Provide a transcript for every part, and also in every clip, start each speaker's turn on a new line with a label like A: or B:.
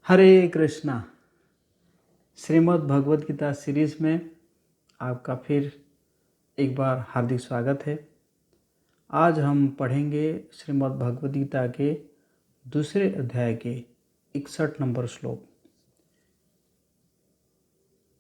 A: हरे Krishna. Shrimad Bhagavad Gita series में आपका फिर एक बार हार्दिक स्वागत है। आज हम पढ़ेंगे श्रीमद् भगवद गीता के दूसरे अध्याय के 61 नंबर श्लोक।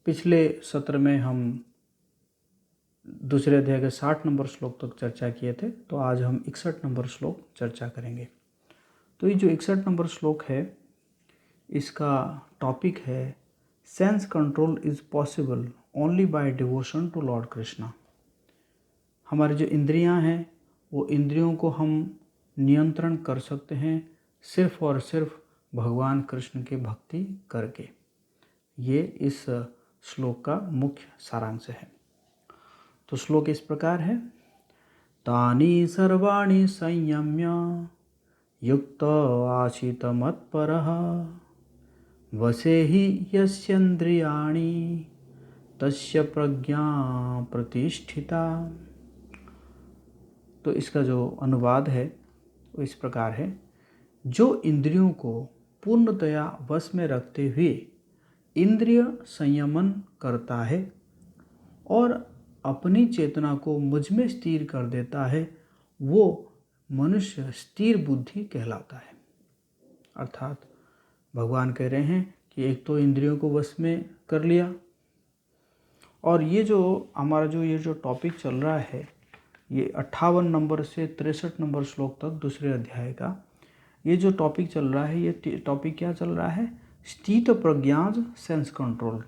A: पिछले सत्र में हम दूसरे अध्याय के 60 नंबर श्लोक तक चर्चा किए थे, तो आज हम 61 नंबर श्लोक चर्चा करेंगे। तो ये जो 61 नंबर श्लोक है, इसका टॉपिक है sense control is possible only by devotion to lord Krishna. हमारी जो इंद्रियां हैं वो इंद्रियों को हम नियंत्रण कर सकते हैं सिर्फ और सिर्फ भगवान कृष्ण की भक्ति करके। ये इस श्लोक का मुख्य सारांश है। तो श्लोक इस प्रकार है, तानि सर्वाणि संयम्य युक्त आसीत मत्परः वसे हि यस्येन्द्रियाणि तस्य प्रज्ञा प्रतिष्ठिता। तो इसका जो अनुवाद है वो इस प्रकार है, जो इंद्रियों को पूर्णतया वश में रखते हुए इंद्रिय संयमन करता है और अपनी चेतना को मुझ में स्थिर कर देता है, वो मनुष्य स्थिर बुद्धि कहलाता है। अर्थात भगवान कह रहे हैं कि एक तो इंद्रियों को वश में कर लिया, और ये जो हमारा ये जो टॉपिक चल रहा है, ये 58 नंबर से 63 नंबर श्लोक तक दूसरे अध्याय का ये जो टॉपिक चल रहा है, ये टॉपिक क्या चल रहा है? स्थित प्रज्ञाज सेंस कंट्रोल।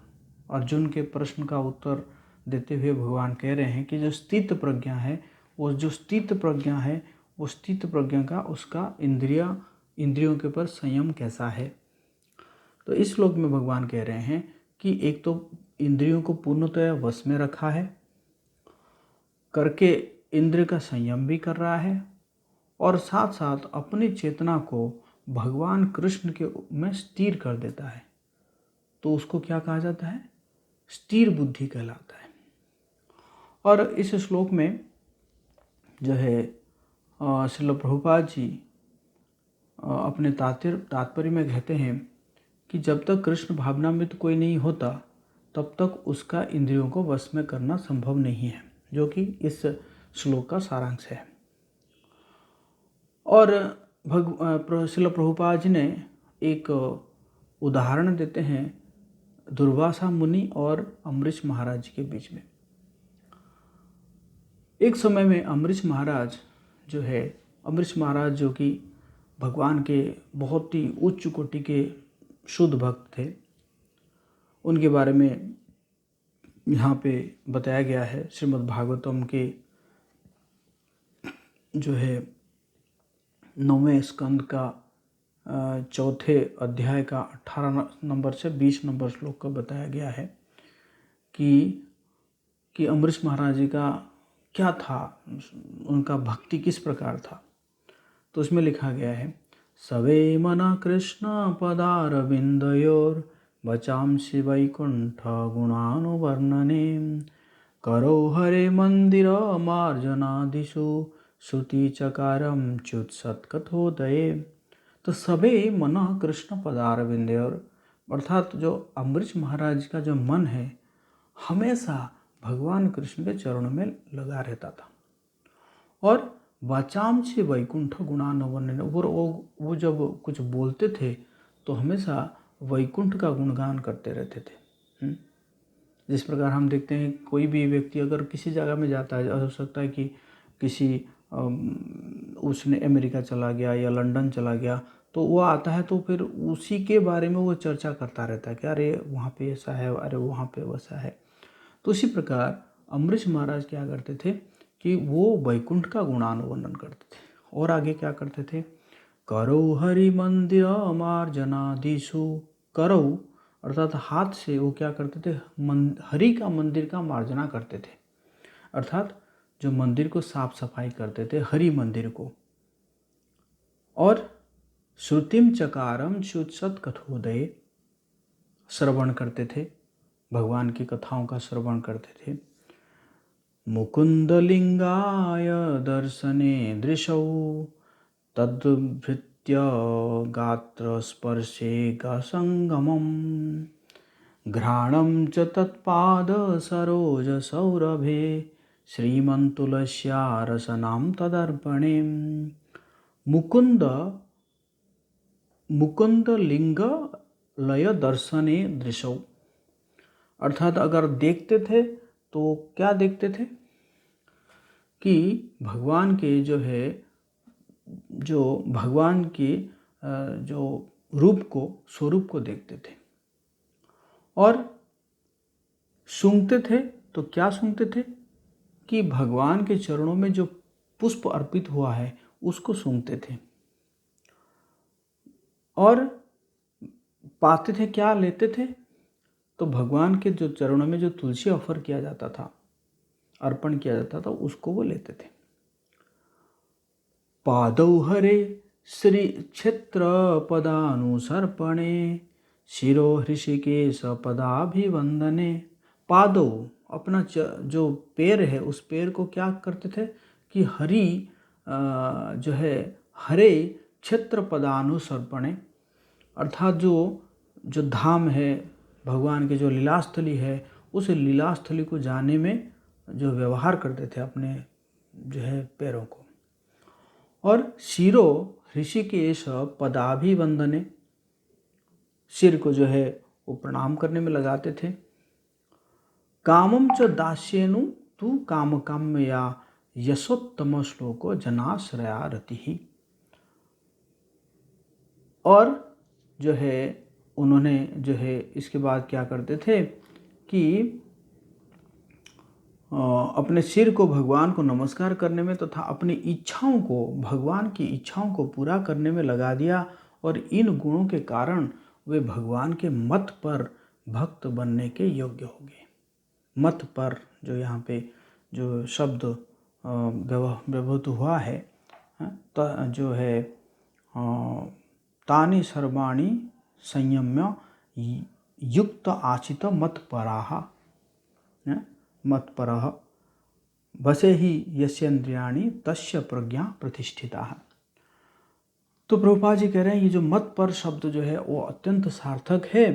A: अर्जुन के प्रश्न का उत्तर देते हुए भगवान कह रहे हैं कि जो स्थित प्रज्ञा है, वो जो स्थित प्रज्ञा है, वो स्थित प्रज्ञा का उसका इंद्रियों के ऊपर संयम कैसा है। तो इस श्लोक में भगवान कह रहे हैं कि एक तो इंद्रियों को पूर्णतया वश में रखा है करके इंद्रिय का संयम भी कर रहा है, और साथ साथ अपनी चेतना को भगवान कृष्ण के में स्थिर कर देता है। तो उसको क्या कहा जाता है? स्थिर बुद्धि कहलाता है। और इस श्लोक में जो है श्रील प्रभुपाद जी अपने तात्पर्य में कहते हैं कि जब तक कृष्ण भावनामृत कोई नहीं होता तब तक उसका इंद्रियों को वश में करना संभव नहीं है, जो कि इस श्लोक का सारांश है। और श्रील प्रभुपाद जी ने एक उदाहरण देते हैं दुर्वासा मुनि और अम्बरीश महाराज जी के बीच में। एक समय में अम्बरीश महाराज जो कि भगवान के बहुत ही उच्च कोटि के शुद्ध भक्त थे, उनके बारे में यहाँ पे बताया गया है श्रीमद् भागवतम के जो है 9वें स्कंद का 4थे अध्याय का 18 नंबर से 20 नंबर श्लोक का बताया गया है कि अम्बरीश महाराज जी का क्या था, उनका भक्ति किस प्रकार था। तो उसमें लिखा गया है, सवे मना कृष्ण पदारविंदयोर वचांसि वैकुंठ गुणानुवर्णने करो हरे मंदिर मार्जनादिषु श्रुति चकारम च्युत्सत कथोदये। तो सवे मना कृष्ण पदारविंदयोर, अर्थात जो अम्बरीश महाराज का जो मन है हमेशा भगवान कृष्ण के चरणों में लगा रहता था, और वाचाम से वैकुंठ गुणानुवर्णन, वो जब कुछ बोलते थे तो हमेशा वैकुंठ का गुणगान करते रहते थे। जिस प्रकार हम देखते हैं कोई भी व्यक्ति अगर किसी जगह में जाता है, हो सकता है कि उसने अमेरिका चला गया या लंदन चला गया, तो वो आता है तो फिर उसी के बारे में वो चर्चा करता रहता है कि अरे वहाँ पे ऐसा है, अरे वहाँ पे वैसा है। तो इसी प्रकार अम्बरीश महाराज क्या करते थे कि वो वैकुंठ का गुणानुवर्णन करते थे, और आगे क्या करते थे, करो हरि मंदिर मार्जनादिषु। करो अर्थात हाथ से वो क्या करते थे, हरि का मंदिर का मार्जना करते थे, अर्थात जो मंदिर को साफ सफाई करते थे, हरि मंदिर को। और श्रुतिम चकारम च्युत्सत कथोदये, श्रवण करते थे, भगवान की कथाओं का श्रवण करते थे। मुकुंदलिंगाय दर्शने दृशौ तद्भृत गात्रस्पर्शे गसङ्गमं घ्राणं च तत्पादसरोजसौरभे श्रीमन्तुलस्या रसनां तदर्पणे मुकुंद लिंग लय दर्शने दृशौ। अर्थात अगर देखते थे तो क्या देखते थे कि भगवान के जो भगवान के जो स्वरूप को देखते थे। और सूंघते थे तो क्या सूंघते थे कि भगवान के चरणों में जो पुष्प अर्पित हुआ है उसको सूंघते थे। और पाते थे क्या लेते थे तो भगवान के जो चरणों में जो तुलसी ऑफर किया जाता था, अर्पण किया जाता था, उसको वो लेते थे। पादौ हरे श्री क्षेत्र पदानुसर्पणे शिरो हृषिकेश पदाभिवंदने। पादौ अपना जो पैर है उस पैर को क्या करते थे कि हरे क्षेत्र पदानुसर्पणे, अर्थात जो धाम है भगवान के, जो लीलास्थली है, उस लीलास्थली को जाने में जो व्यवहार करते थे अपने पैरों को। और शिरो ऋषिकेश पदाभिवंदने, सिर को वो प्रणाम करने में लगाते थे। कामम च दास्येनु तू काम काम्या यशोत्तम श्लोको जनाश्रया रति। और उन्होंने इसके बाद क्या करते थे कि अपने सिर को भगवान को नमस्कार करने में तथा अपनी इच्छाओं को, भगवान की इच्छाओं को पूरा करने में लगा दिया। और इन गुणों के कारण वे भगवान के मत पर भक्त बनने के योग्य हो गए। मत पर जो यहाँ पे जो शब्द व्यवहृत हुआ है, तानि सर्वाणि संयम्य युक्त आचित मत्पराः मत्परः बसे ही यस्येन्द्रियाणि तस्य प्रज्ञा प्रतिष्ठिता। तो प्रभुपाद जी कह रहे हैं ये जो मत पर शब्द वो अत्यंत सार्थक है,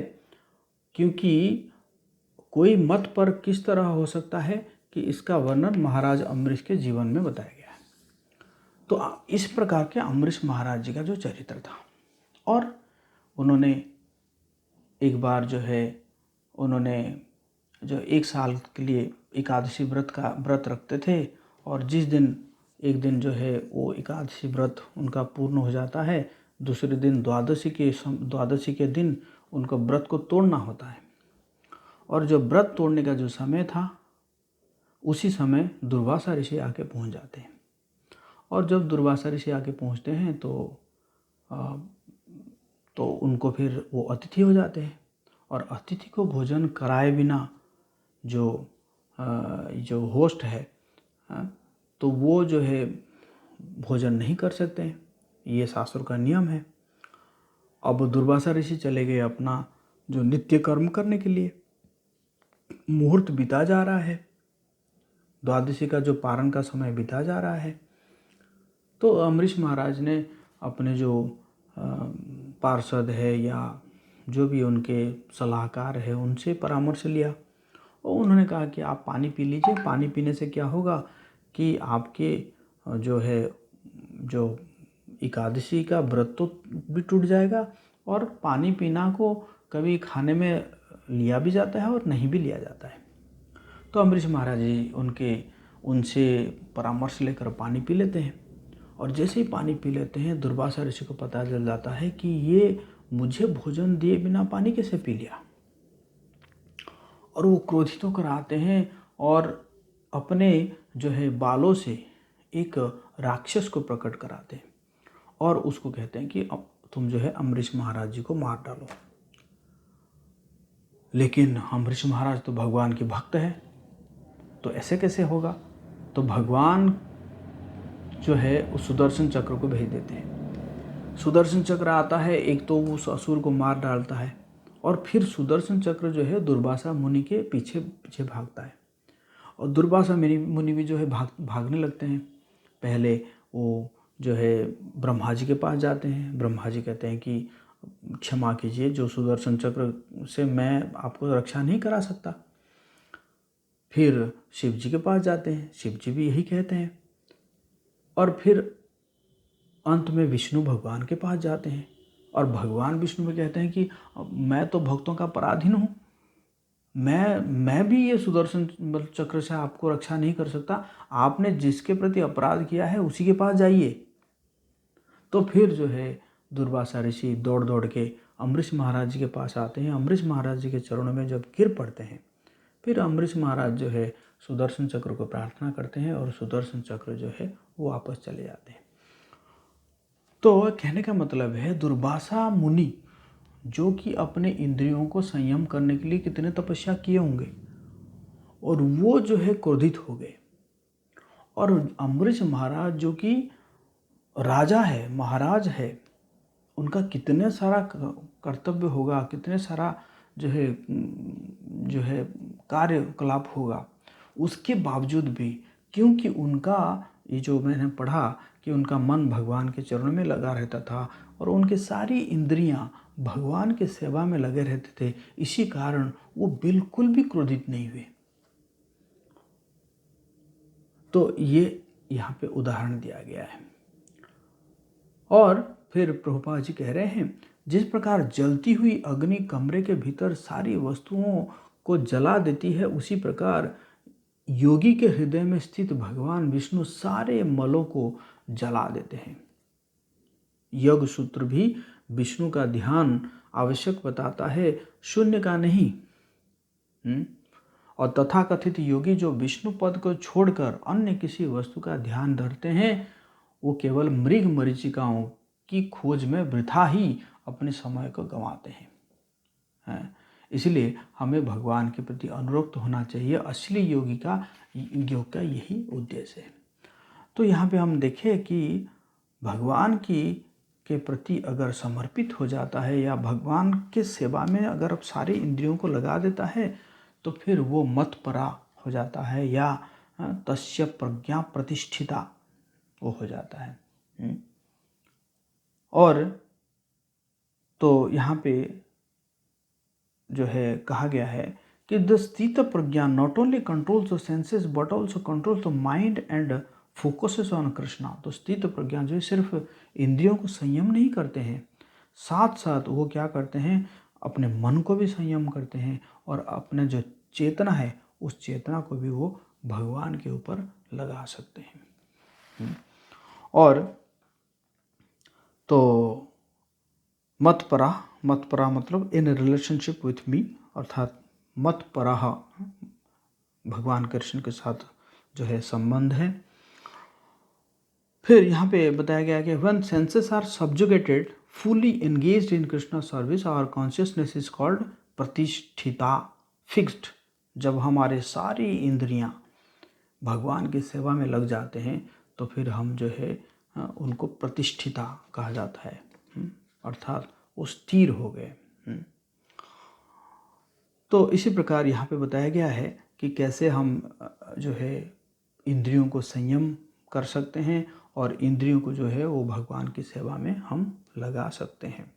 A: क्योंकि कोई मत पर किस तरह हो सकता है कि इसका वर्णन महाराज अम्बरीश के जीवन में बताया गया है। तो इस प्रकार के अम्बरीश महाराज जी का जो चरित्र था, और उन्होंने एक बार उन्होंने एक साल के लिए एकादशी व्रत रखते थे। और जिस दिन एक दिन वो एकादशी व्रत उनका पूर्ण हो जाता है, दूसरे दिन द्वादशी के दिन उनको व्रत को तोड़ना होता है। और जो व्रत तोड़ने का जो समय था, उसी समय दुर्वासा ऋषि आके पहुंच जाते हैं। और जब दुर्वासा ऋषि आके पहुंचते हैं तो उनको फिर वो अतिथि हो जाते हैं। और अतिथि को भोजन कराए बिना जो होस्ट है, तो वो भोजन नहीं कर सकते हैं, ये शास्त्रों का नियम है। अब दुर्वासा ऋषि चले गए अपना जो नित्य कर्म करने के लिए। मुहूर्त बीता जा रहा है, द्वादशी का जो पारण का समय बीता जा रहा है। तो अम्बरीश महाराज ने अपने जो पार्षद है या जो भी उनके सलाहकार है उनसे परामर्श लिया। और उन्होंने कहा कि आप पानी पी लीजिए, पानी पीने से क्या होगा कि आपके जो एकादशी का व्रत तो भी टूट जाएगा, और पानी पीना को कभी खाने में लिया भी जाता है और नहीं भी लिया जाता है। तो अम्बरीश महाराज जी उनसे परामर्श लेकर पानी पी लेते हैं। और जैसे ही पानी पी लेते हैं, दुर्वासा ऋषि को पता चल जाता है कि ये मुझे भोजन दिए बिना पानी कैसे पी लिया। और वो क्रोधित होकर आते हैं और अपने बालों से एक राक्षस को प्रकट कराते हैं और उसको कहते हैं कि अब तुम अम्बरीश महाराज जी को मार डालो। लेकिन अम्बरीश महाराज तो भगवान के भक्त है, तो ऐसे कैसे होगा। तो भगवान उस सुदर्शन चक्र को भेज देते हैं। सुदर्शन चक्र आता है, एक तो उस असुर को मार डालता है, और फिर सुदर्शन चक्र दुर्वासा मुनि के पीछे पीछे भागता है। और दुर्वासा मुनि भी भागने लगते हैं। पहले वो जो है ब्रह्मा जी के पास जाते हैं। ब्रह्मा जी कहते हैं कि क्षमा कीजिए, जो सुदर्शन चक्र से मैं आपको रक्षा नहीं करा सकता। फिर शिव जी के पास जाते हैं, शिव जी भी यही कहते हैं। और फिर अंत में विष्णु भगवान के पास जाते हैं और भगवान विष्णु में कहते हैं कि मैं तो भक्तों का पराधीन हूँ, मैं भी ये सुदर्शन चक्र से आपको रक्षा नहीं कर सकता, आपने जिसके प्रति अपराध किया है उसी के पास जाइए। तो फिर जो है दुर्वासा ऋषि दौड़ दौड़ के अम्बरीश महाराज जी के पास आते हैं। अम्बरीश महाराज जी के चरणों में जब गिर पड़ते हैं, फिर अम्बरीश महाराज जो है सुदर्शन चक्र को प्रार्थना करते हैं और सुदर्शन चक्र जो है वो वापस चले जाते हैं। तो कहने का मतलब है दुर्वासा मुनि जो कि अपने इंद्रियों को संयम करने के लिए कितने तपस्या किए होंगे, और वो जो है क्रोधित हो गए। और अम्बरीश महाराज जो कि राजा है, महाराज है, उनका कितने सारा कर्तव्य होगा, कितने सारा जो है कार्यकलाप होगा, उसके बावजूद भी क्योंकि उनका ये जो मैंने पढ़ा कि उनका मन भगवान के चरणों में लगा रहता था और उनके सारी इंद्रियां भगवान के सेवा में लगे रहते थे, इसी कारण वो बिल्कुल भी क्रोधित नहीं हुए। तो ये यहाँ पे उदाहरण दिया गया है। और फिर प्रभुपाद जी कह रहे हैं, जिस प्रकार जलती हुई अग्नि कमरे के भीतर सारी वस्तुओं को जला देती है, उसी प्रकार योगी के हृदय में स्थित भगवान विष्णु सारे मलों को जला देते हैं। योग सूत्र भी विष्णु का ध्यान आवश्यक बताता है, शून्य का नहीं। और तथाकथित योगी जो विष्णु पद को छोड़कर अन्य किसी वस्तु का ध्यान धरते हैं, वो केवल मृग मरीचिकाओं की खोज में वृथा ही अपने समय को गंवाते हैं। इसलिए हमें भगवान के प्रति अनुरक्त होना चाहिए। असली योग का यही उद्देश्य है। तो यहाँ पे हम देखें कि भगवान के प्रति अगर समर्पित हो जाता है या भगवान के सेवा में अगर सारे इंद्रियों को लगा देता है, तो फिर वो मतपरा हो जाता है या तस्य प्रज्ञा प्रतिष्ठिता वो हो जाता है। और तो यहाँ पे जो है कहा गया है कि द स्थित प्रज्ञा not only controls the senses but also controls the mind and focuses on Krishna. तो स्थित प्रज्ञा जो है सिर्फ इंद्रियों को संयम नहीं करते हैं, साथ साथ वो क्या करते हैं, अपने मन को भी संयम करते हैं और अपने जो चेतना है उस चेतना को भी वो भगवान के ऊपर लगा सकते हैं। और तो मतपरा मतलब इन रिलेशनशिप विथ मी, अर्थात मतपरा भगवान कृष्ण के साथ जो है संबंध है। फिर यहाँ पे बताया गया कि when senses are subjugated fully engaged in Krishna service our consciousness is called प्रतिष्ठिता, फिक्स्ड। जब हमारे सारी इंद्रियां भगवान की सेवा में लग जाते हैं तो फिर हम जो है उनको प्रतिष्ठिता कहा जाता है, अर्थात वो स्थिर हो गए। तो इसी प्रकार यहाँ पे बताया गया है कि कैसे हम जो है इंद्रियों को संयम कर सकते हैं और इंद्रियों को जो है वो भगवान की सेवा में हम लगा सकते हैं।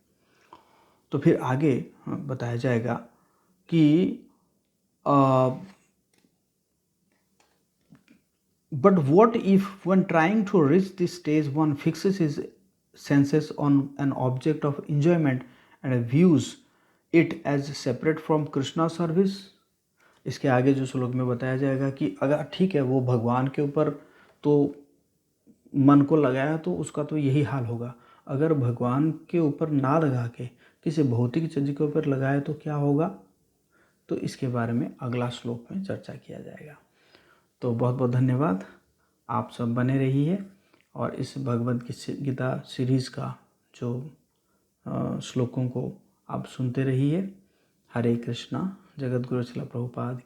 A: तो फिर आगे बताया जाएगा कि but what if when trying to reach this stage one fixes his senses on an object of enjoyment and views it as separate from Krishna service? इसके आगे जो श्लोक में बताया जाएगा कि अगर ठीक है वो भगवान के ऊपर तो मन को लगाया तो उसका तो यही हाल होगा, अगर भगवान के ऊपर ना लगा के किसी भौतिक चीज के ऊपर लगाए तो क्या होगा, तो इसके बारे में अगला श्लोक में चर्चा किया जाएगा। तो बहुत बहुत धन्यवाद, आप सब बने रहिए और इस भगवद गीता सीरीज़ का जो श्लोकों को आप सुनते रहिए। हरे कृष्णा। जगत गुरु श्रील प्रभुपाद की